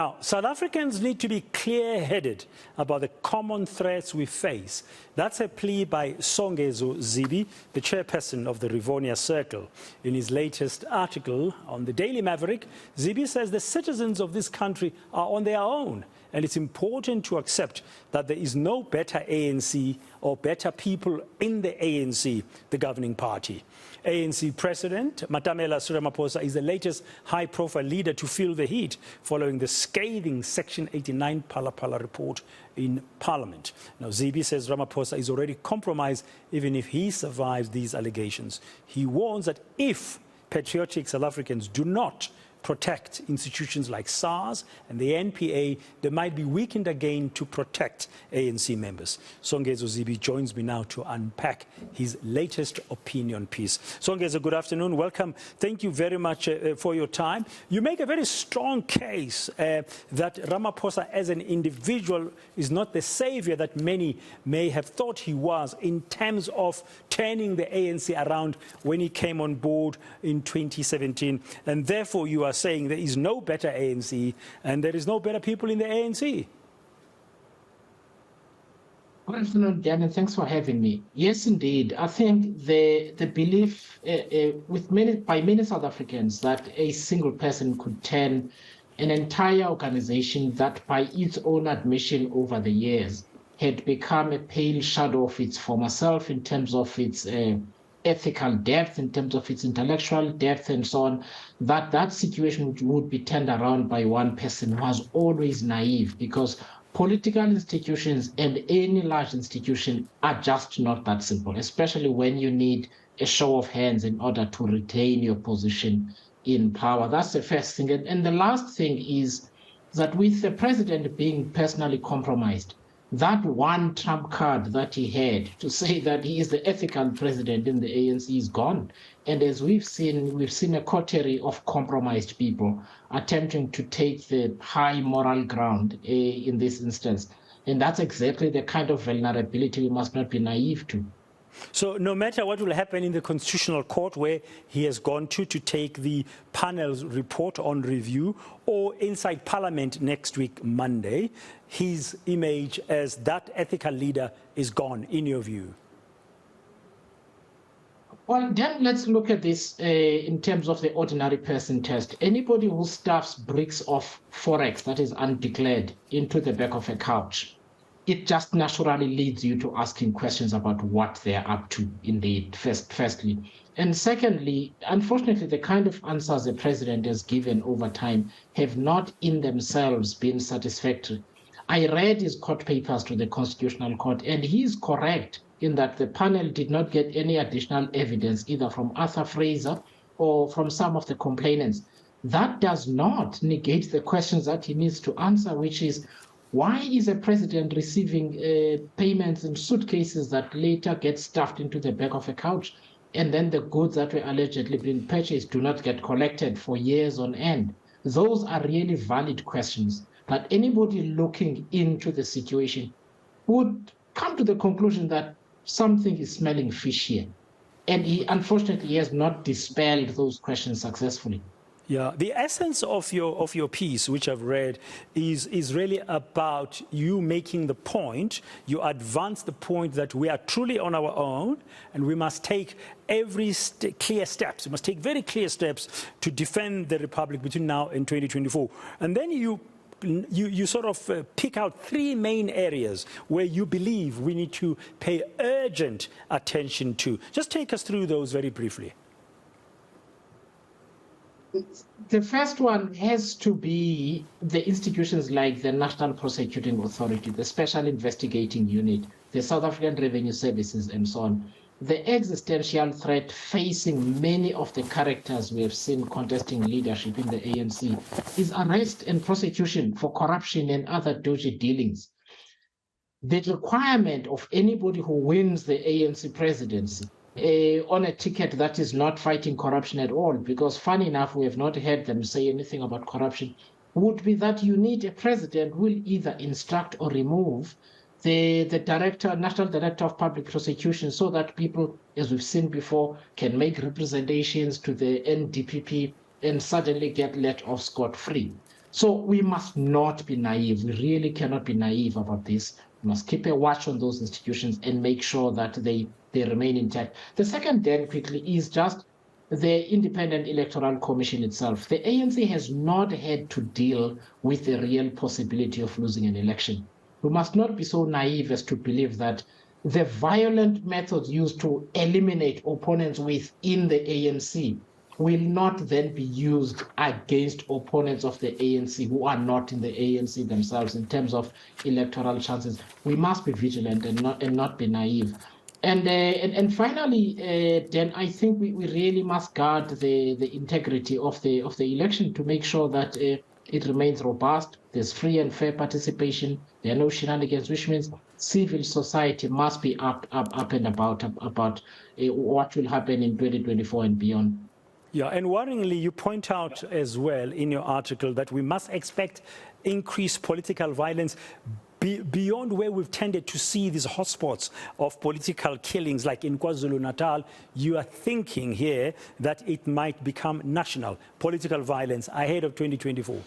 Now, South Africans need to be clear-headed about the common threats we face. That's a plea by Songezo Zibi, the chairperson of the Rivonia Circle. In his latest article on the Daily Maverick, Zibi says the citizens of this country are on their own, and it's important to accept that there is no better ANC or better people in the ANC, the governing party. ANC President Matamela Ramaphosa is the latest high-profile leader to feel the heat following the scathing Section 89 Phala report in Parliament. Now, Zibi says Ramaphosa is already compromised even if he survives these allegations. He warns that if patriotic South Africans do not protect institutions like SARS and the NPA, they might be weakened again to protect ANC members. Songezo Zibi joins me now to unpack his latest opinion piece. Songezo, good afternoon. Welcome. Thank you very much for your time. You make a very strong case that Ramaphosa as an individual is not the savior that many may have thought he was in terms of turning the ANC around when he came on board in 2017. And therefore, you are saying there is no better ANC and there is no better people in the ANC. Good afternoon, Dan, and thanks for having me. Yes, indeed. I think the belief by many South Africans that a single person could turn an entire organization that by its own admission over the years had become a pale shadow of its former self in terms of its ethical depth, in terms of its intellectual depth and so on, that situation would be turned around by one person who was always naive, because political institutions and any large institution are just not that simple, especially when you need a show of hands in order to retain your position in power. That's the first thing. And the last thing is that with the president being personally compromised, that one trump card that he had to say that he is the ethical president in the ANC is gone. And as we've seen a coterie of compromised people attempting to take the high moral ground in this instance. And that's exactly the kind of vulnerability we must not be naive to. So no matter what will happen in the Constitutional Court where he has gone to take the panel's report on review, or inside Parliament next week, Monday, his image as that ethical leader is gone, in your view? Well, then let's look at this in terms of the ordinary person test. Anybody who stuffs bricks of forex that is undeclared into the back of a couch, it just naturally leads you to asking questions about what they're up to, indeed, firstly. And secondly, unfortunately, the kind of answers the president has given over time have not in themselves been satisfactory. I read his court papers to the Constitutional Court, and he is correct in that the panel did not get any additional evidence, either from Arthur Fraser or from some of the complainants. That does not negate the questions that he needs to answer, which is, why is a president receiving payments in suitcases that later get stuffed into the back of a couch, and then the goods that were allegedly being purchased do not get collected for years on end? Those are really valid questions that anybody looking into the situation would come to the conclusion that something is smelling fish here. And unfortunately, has not dispelled those questions successfully. Yeah, the essence of your piece, which I've read, is really about you making the point, you advance the point that we are truly on our own and we must take clear steps. We must take very clear steps to defend the Republic between now and 2024. And then you sort of pick out three main areas where you believe we need to pay urgent attention to. Just take us through those very briefly. The first one has to be the institutions like the National Prosecuting Authority, the Special Investigating Unit, the South African Revenue Services, and so on. The existential threat facing many of the characters we have seen contesting leadership in the ANC is arrest and prosecution for corruption and other dodgy dealings. The requirement of anybody who wins the ANC presidency on a ticket that is not fighting corruption at all, because funny enough, we have not heard them say anything about corruption, would be that you need a president who will either instruct or remove the National Director of Public Prosecution, so that people, as we've seen before, can make representations to the NDPP and suddenly get let off scot-free. So we must not be naive. We really cannot be naive about this. We must keep a watch on those institutions and make sure that they remain intact. The second, then, quickly, is just the Independent Electoral Commission itself. The ANC has not had to deal with the real possibility of losing an election. We must not be so naive as to believe that the violent methods used to eliminate opponents within the ANC will not then be used against opponents of the ANC who are not in the ANC themselves in terms of electoral chances. We must be vigilant and not be naive. And finally, then I think we really must guard the integrity of the election to make sure that it remains robust. There's free and fair participation. There are no shenanigans, which means civil society must be up and about what will happen in 2024 and beyond. Yeah, and worryingly, you point out as well in your article that we must expect increased political violence beyond where we've tended to see these hotspots of political killings, like in KwaZulu-Natal. You are thinking here that it might become national political violence ahead of 2024.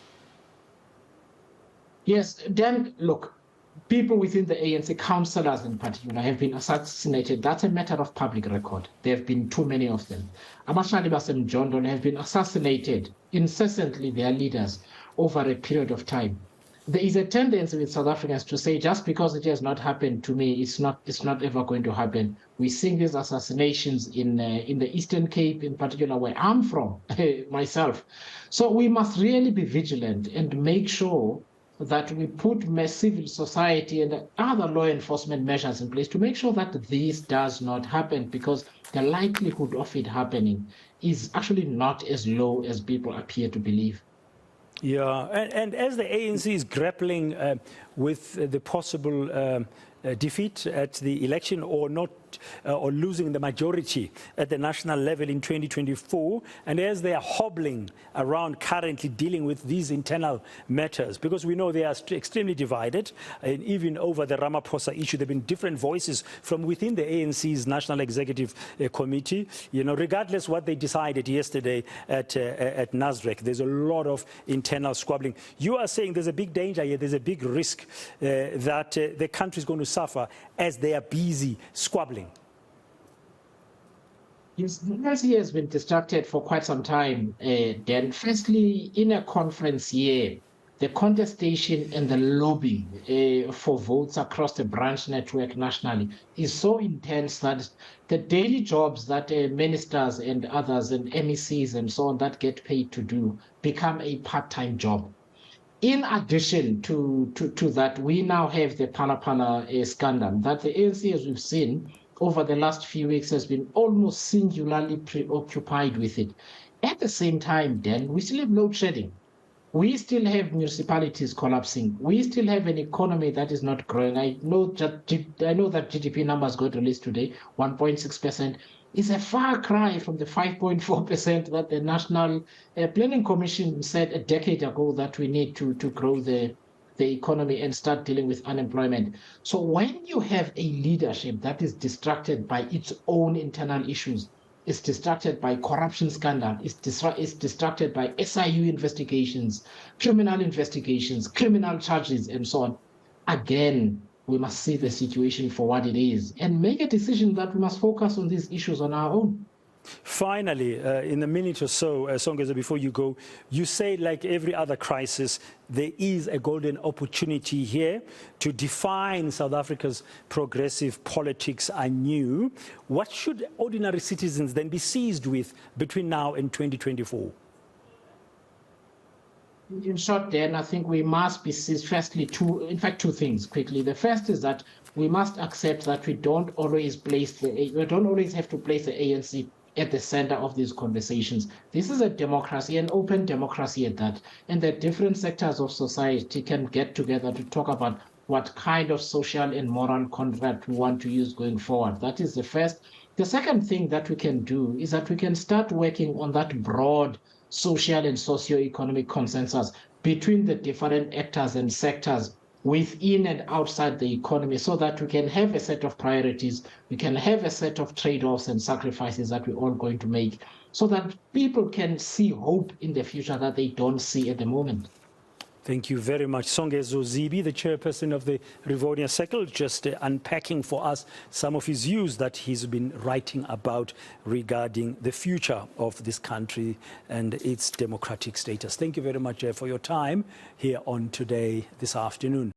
Yes, then look, people within the ANC, councillors in particular, have been assassinated. That's a matter of public record. There have been too many of them. Amashali Basem Jondon have been assassinated incessantly, their leaders, over a period of time. There is a tendency with South Africans to say, just because it has not happened to me, it's not ever going to happen. We're seeing these assassinations in the Eastern Cape, in particular, where I'm from, myself. So we must really be vigilant and make sure that we put civil society and other law enforcement measures in place to make sure that this does not happen, because the likelihood of it happening is actually not as low as people appear to believe. Yeah, and as the ANC is grappling with the possible defeat at the election or not, or losing the majority at the national level in 2024, and as they are hobbling around currently dealing with these internal matters, because we know they are extremely divided, and even over the Ramaphosa issue, there have been different voices from within the ANC's National Executive Committee. You know, regardless what they decided yesterday at Nasrec, there's a lot of internal squabbling. You are saying there's a big danger here, there's a big risk that the country is going to suffer as they are busy squabbling. Yes, the ANC has been distracted for quite some time. Then, firstly, in a conference year, the contestation and the lobbying for votes across the branch network nationally is so intense that the daily jobs that ministers and others and MECs and so on that get paid to do become a part-time job. In addition to that, we now have the Phala scandal that the ANC, as we've seen over the last few weeks, has been almost singularly preoccupied with it. At the same time, then, we still have load shedding. We still have municipalities collapsing. We still have an economy that is not growing. I know that GDP numbers got released today, 1.6%. Is a far cry from the 5.4% that the National Planning Commission said a decade ago that we need to grow the economy and start dealing with unemployment. So when you have a leadership that is distracted by its own internal issues, is distracted by corruption scandal, is distracted by SIU investigations, criminal charges, and so on, again, we must see the situation for what it is and make a decision that we must focus on these issues on our own. Finally, in a minute or so, Songezo, before you go, you say, like every other crisis, there is a golden opportunity here to define South Africa's progressive politics anew. What should ordinary citizens then be seized with between now and 2024? In short, then, I think we must be seized, firstly, two things quickly. The first is that we must accept that we don't always have to place the ANC at the center of these conversations. This is a democracy, an open democracy at that, and that different sectors of society can get together to talk about what kind of social and moral contract we want to use going forward. That is the first. The second thing that we can do is that we can start working on that broad social and socio-economic consensus between the different actors and sectors within and outside the economy, so that we can have a set of priorities, we can have a set of trade-offs and sacrifices that we're all going to make, so that people can see hope in the future that they don't see at the moment. Thank you very much. Songezo Zibi, the chairperson of the Rivonia Circle, just unpacking for us some of his views that he's been writing about regarding the future of this country and its democratic status. Thank you very much for your time here on Today this afternoon.